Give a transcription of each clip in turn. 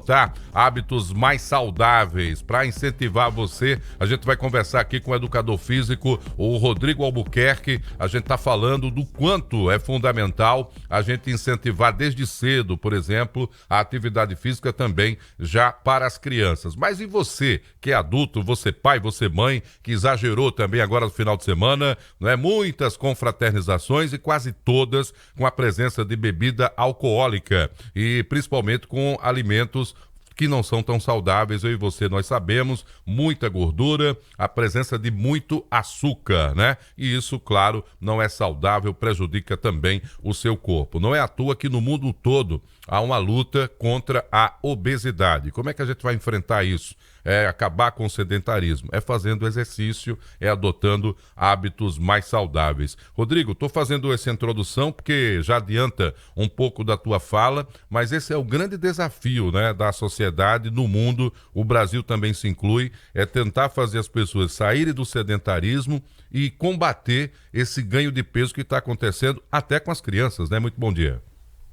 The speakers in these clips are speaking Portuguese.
adotar hábitos mais saudáveis. Para incentivar você, a gente vai conversar aqui com o educador físico, o Rodrigo Albuquerque. A gente está falando do quanto é fundamental a gente incentivar desde cedo, por exemplo, a atividade física também já para as crianças. Mas e você, que é adulto, você pai, você mãe, que exagerou também agora no final de semana, não é? Muitas confraternizações e quase todas com a presença de bebida alcoólica e principalmente com alimentos que não são tão saudáveis. Eu e você, nós sabemos, muita gordura, a presença de muito açúcar, né? E isso, claro, não é saudável, prejudica também o seu corpo. Não é à toa que no mundo todo há uma luta contra a obesidade. Como é que a gente vai enfrentar isso? É acabar com o sedentarismo, é fazendo exercício, é adotando hábitos mais saudáveis. Rodrigo, estou fazendo essa introdução porque já adianta um pouco da tua fala, mas esse é o grande desafio, né, da sociedade no mundo, o Brasil também se inclui, é tentar fazer as pessoas saírem do sedentarismo e combater esse ganho de peso que está acontecendo até com as crianças, né? Muito bom dia.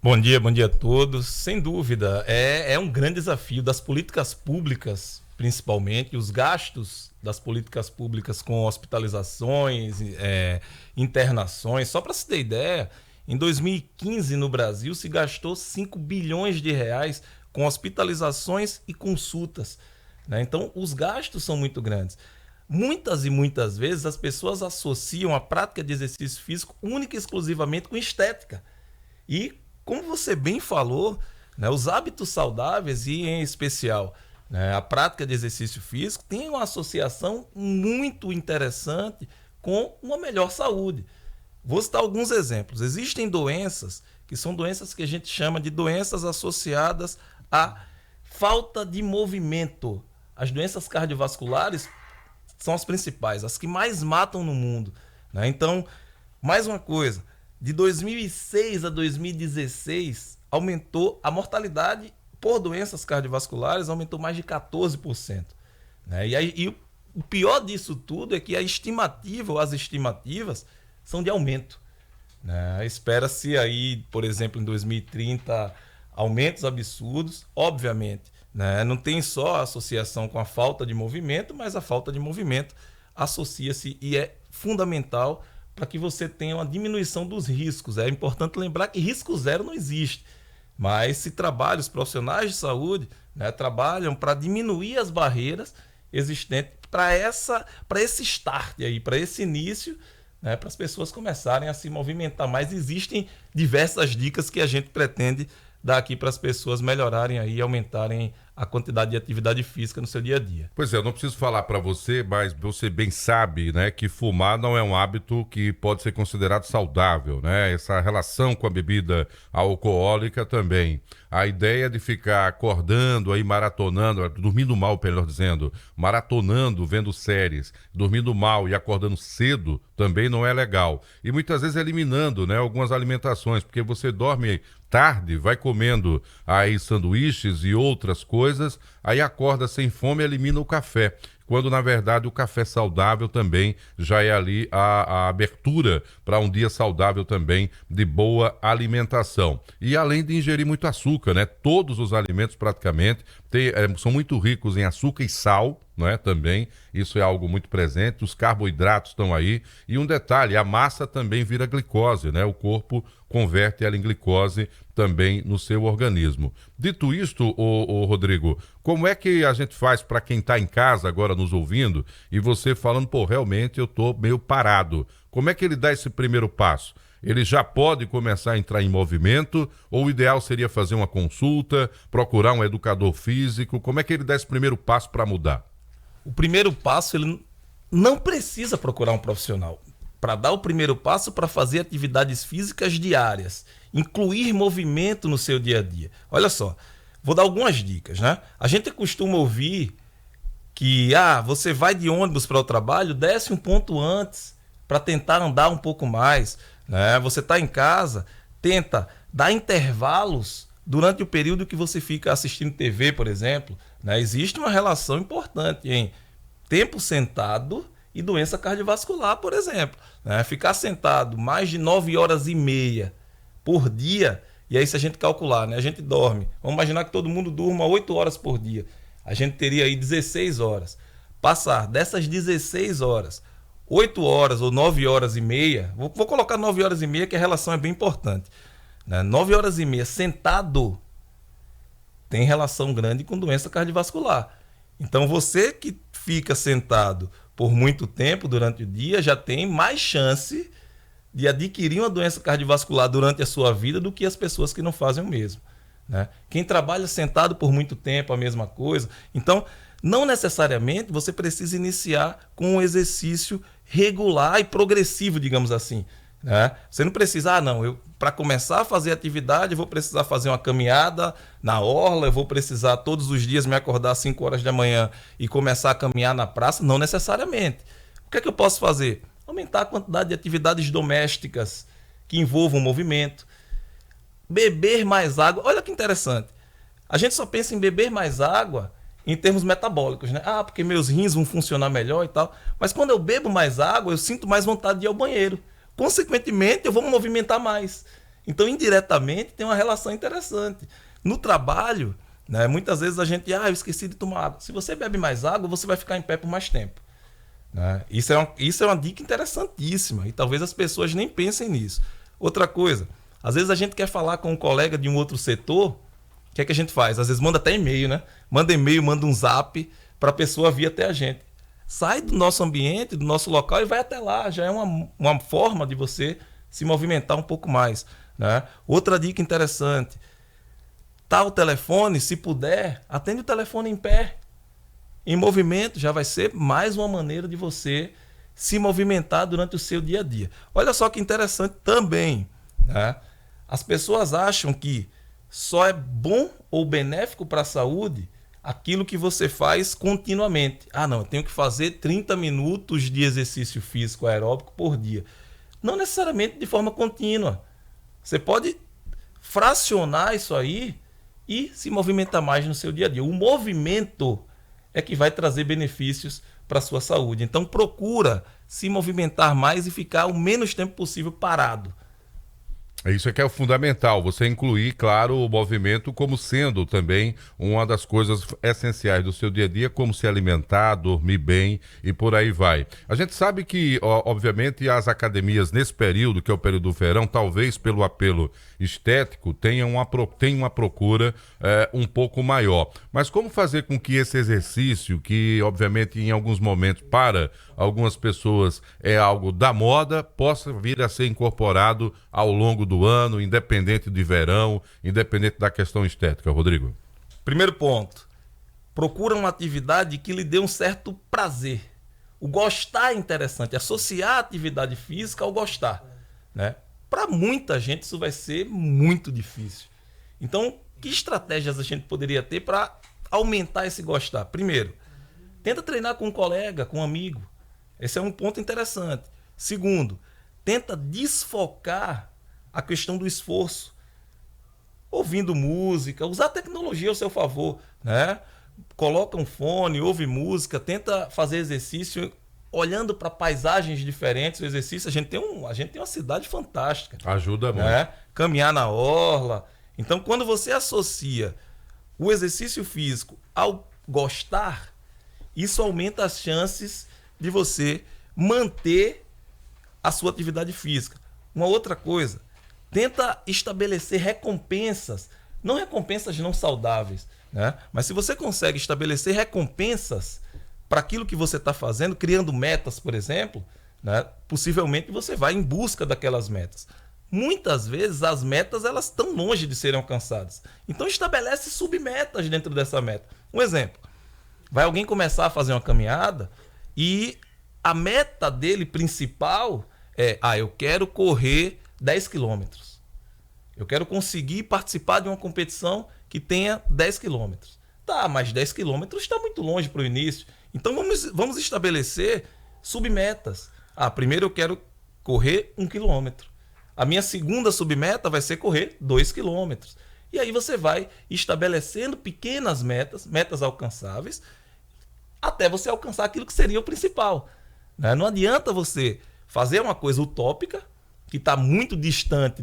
Bom dia a todos. Sem dúvida, é um grande desafio das políticas públicas, principalmente, os gastos das políticas públicas com hospitalizações, internações. Só para se ter ideia, em 2015 no Brasil se gastou 5 bilhões de reais com hospitalizações e consultas, né? Então, os gastos são muito grandes. Muitas e muitas vezes as pessoas associam a prática de exercício físico única e exclusivamente com estética. E, como você bem falou, né, os hábitos saudáveis e, em especial, né, a prática de exercício físico tem uma associação muito interessante com uma melhor saúde. Vou citar alguns exemplos. Existem doenças que são doenças que a gente chama de doenças associadas à falta de movimento. As doenças cardiovasculares são as principais, as que mais matam no mundo, né? Então, mais uma coisa, de 2006 a 2016, aumentou a mortalidade por doenças cardiovasculares, aumentou mais de 14%. Né? E o pior disso tudo é que a estimativa, ou as estimativas, são de aumento. Né? Espera-se aí, por exemplo, em 2030, aumentos absurdos, obviamente. Né? Não tem só a associação com a falta de movimento, mas a falta de movimento associa-se e é fundamental para que você tenha uma diminuição dos riscos. É importante lembrar que risco zero não existe, mas se trabalha, os profissionais de saúde, né, trabalham para diminuir as barreiras existentes para esse start aí, para esse início, né, para as pessoas começarem a se movimentar mais. Existem diversas dicas que a gente pretende dar aqui para as pessoas melhorarem aí e aumentarem a quantidade de atividade física no seu dia a dia. Pois é, eu não preciso falar para você, mas você bem sabe, né, que fumar não é um hábito que pode ser considerado saudável, né? Essa relação com a bebida alcoólica também. A ideia de ficar acordando aí, maratonando, dormindo mal, melhor dizendo, maratonando, vendo séries, dormindo mal e acordando cedo também não é legal. E muitas vezes eliminando, né, algumas alimentações, porque você dorme tarde, vai comendo aí sanduíches e outras coisas, aí acorda sem fome e elimina o café. Quando, na verdade, o café saudável também já é ali a abertura para um dia saudável também de boa alimentação. E além de ingerir muito açúcar, né? Todos os alimentos praticamente são muito ricos em açúcar e sal, não é? Também, isso é algo muito presente, os carboidratos estão aí. E um detalhe, a massa também vira glicose, né? O corpo converte ela em glicose também no seu organismo. Dito isto, ô Rodrigo, como é que a gente faz para quem está em casa agora nos ouvindo e você falando, pô, realmente eu estou meio parado. Como é que ele dá esse primeiro passo? Ele já pode começar a entrar em movimento ou o ideal seria fazer uma consulta, procurar um educador físico? Como é que ele dá esse primeiro passo para mudar? O primeiro passo, ele não precisa procurar um profissional. Para dar o primeiro passo para fazer atividades físicas diárias, incluir movimento no seu dia a dia. Olha só, vou dar algumas dicas, né? A gente costuma ouvir que você vai de ônibus para o trabalho, desce um ponto antes para tentar andar um pouco mais, né? Você está em casa, tenta dar intervalos durante o período que você fica assistindo TV, por exemplo, né? Existe uma relação importante em tempo sentado e doença cardiovascular, por exemplo. Né? Ficar sentado mais de 9 horas e meia por dia E aí, se a gente calcular, né, a gente dorme. Vamos imaginar que todo mundo durma 8 horas por dia. A gente teria aí 16 horas. Passar dessas 16 horas, 8 horas ou 9 horas e meia, vou colocar 9 horas e meia, que a relação é bem importante. Né? 9 horas e meia sentado tem relação grande com doença cardiovascular. Então, você que fica sentado por muito tempo durante o dia já tem mais chance de adquirir uma doença cardiovascular durante a sua vida do que as pessoas que não fazem o mesmo. Né? Quem trabalha sentado por muito tempo, a mesma coisa. Então, não necessariamente você precisa iniciar com um exercício regular e progressivo, digamos assim. Né? Você não precisa, para começar a fazer atividade, eu vou precisar fazer uma caminhada na orla, eu vou precisar todos os dias me acordar às 5 horas da manhã e começar a caminhar na praça. Não necessariamente. O que é que eu posso fazer? Aumentar a quantidade de atividades domésticas que envolvam movimento. Beber mais água. Olha que interessante. A gente só pensa em beber mais água em termos metabólicos, né? Porque meus rins vão funcionar melhor e tal. Mas quando eu bebo mais água, eu sinto mais vontade de ir ao banheiro. Consequentemente, eu vou me movimentar mais. Então, indiretamente, tem uma relação interessante. No trabalho, né, muitas vezes a gente... eu esqueci de tomar água. Se você bebe mais água, você vai ficar em pé por mais tempo. Né? Isso é uma dica interessantíssima. E talvez as pessoas nem pensem nisso. Outra coisa, às vezes a gente quer falar com um colega de um outro setor. O que é que a gente faz? Às vezes manda até e-mail, né? Manda e-mail, manda um zap para a pessoa vir até a gente. Sai do nosso ambiente, do nosso local e vai até lá. Já é uma forma de você se movimentar um pouco mais. Né? Outra dica interessante. Tá o telefone, se puder, atende o telefone em pé. Em movimento já vai ser mais uma maneira de você se movimentar durante o seu dia a dia. Olha só que interessante também. Né? As pessoas acham que só é bom ou benéfico para a saúde aquilo que você faz continuamente. Eu tenho que fazer 30 minutos de exercício físico aeróbico por dia. Não necessariamente de forma contínua. Você pode fracionar isso aí e se movimentar mais no seu dia a dia. O movimento é que vai trazer benefícios para a sua saúde. Então procura se movimentar mais e ficar o menos tempo possível parado. Isso é que é o fundamental, você incluir, claro, o movimento como sendo também uma das coisas essenciais do seu dia a dia, como se alimentar, dormir bem e por aí vai. A gente sabe que, obviamente, as academias nesse período, que é o período do verão, talvez pelo apelo estético, tenham uma procura um pouco maior. Mas como fazer com que esse exercício, que obviamente em alguns momentos para algumas pessoas é algo da moda, possa vir a ser incorporado ao longo do ano, independente de verão, independente da questão estética, Rodrigo? Primeiro ponto, procura uma atividade que lhe dê um certo prazer. O gostar é interessante, associar a atividade física ao gostar. Né? Para muita gente isso vai ser muito difícil. Então, que estratégias a gente poderia ter para aumentar esse gostar? Primeiro, tenta treinar com um colega, com um amigo. Esse é um ponto interessante. Segundo, tenta desfocar a questão do esforço. Ouvindo música, usar a tecnologia ao seu favor. Né? Coloca um fone, ouve música, tenta fazer exercício olhando para paisagens diferentes. O exercício, a gente tem uma cidade fantástica. Ajuda muito. Né? Caminhar na orla. Então, quando você associa o exercício físico ao gostar, isso aumenta as chances de você manter a sua atividade física. Uma outra coisa, tenta estabelecer recompensas, não recompensas não saudáveis, né? Mas se você consegue estabelecer recompensas para aquilo que você está fazendo, criando metas, por exemplo, né? Possivelmente você vai em busca daquelas metas. Muitas vezes as metas elas estão longe de serem alcançadas. Então estabelece submetas dentro dessa meta. Um exemplo, vai alguém começar a fazer uma caminhada e a meta dele principal é, eu quero correr 10 quilômetros. Eu quero conseguir participar de uma competição que tenha 10 quilômetros. Tá, mas 10 quilômetros está muito longe para o início. Então vamos estabelecer submetas. Primeiro eu quero correr 1 quilômetro. A minha segunda submeta vai ser correr 2 quilômetros. E aí você vai estabelecendo pequenas metas, metas alcançáveis, até você alcançar aquilo que seria o principal. Né? Não adianta você fazer uma coisa utópica, que está muito distante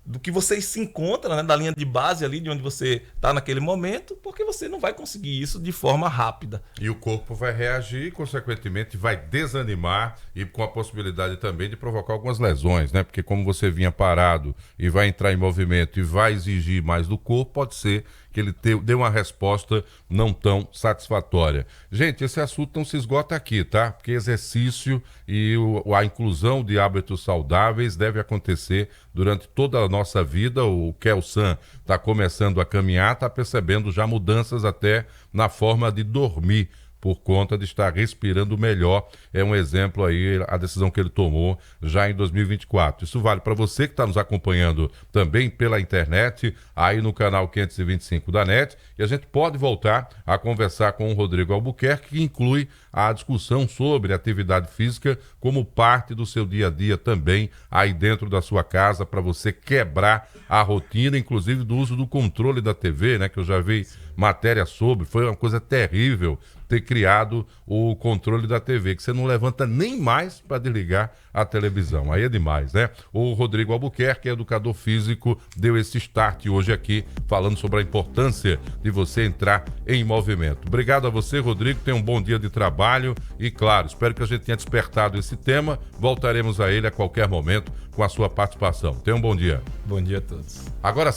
do que você se encontra, né, da linha de base ali, de onde você está naquele momento, porque você não vai conseguir isso de forma rápida. E o corpo vai reagir e, consequentemente, vai desanimar e com a possibilidade também de provocar algumas lesões, né? Porque como você vinha parado e vai entrar em movimento e vai exigir mais do corpo, pode ser que ele dê uma resposta não tão satisfatória. Gente, esse assunto não se esgota aqui, tá? Porque exercício e a inclusão de hábitos saudáveis deve acontecer durante toda a nossa vida. O Kelsan está começando a caminhar, está percebendo já mudanças até na forma de dormir, por conta de estar respirando melhor. É um exemplo aí, a decisão que ele tomou já em 2024. Isso vale para você que está nos acompanhando também pela internet, aí no canal 525 da NET, e a gente pode voltar a conversar com o Rodrigo Albuquerque, que inclui a discussão sobre atividade física como parte do seu dia a dia também, aí dentro da sua casa, para você quebrar a rotina, inclusive do uso do controle da TV, né, que eu já vi matéria sobre, foi uma coisa terrível ter criado o controle da TV, que você não levanta nem mais para desligar a televisão. Aí é demais, né? O Rodrigo Albuquerque, educador físico, deu esse start hoje aqui, falando sobre a importância de você entrar em movimento. Obrigado a você, Rodrigo, tenha um bom dia de trabalho e, claro, espero que a gente tenha despertado esse tema. Voltaremos a ele a qualquer momento com a sua participação. Tenha um bom dia. Bom dia a todos. Agora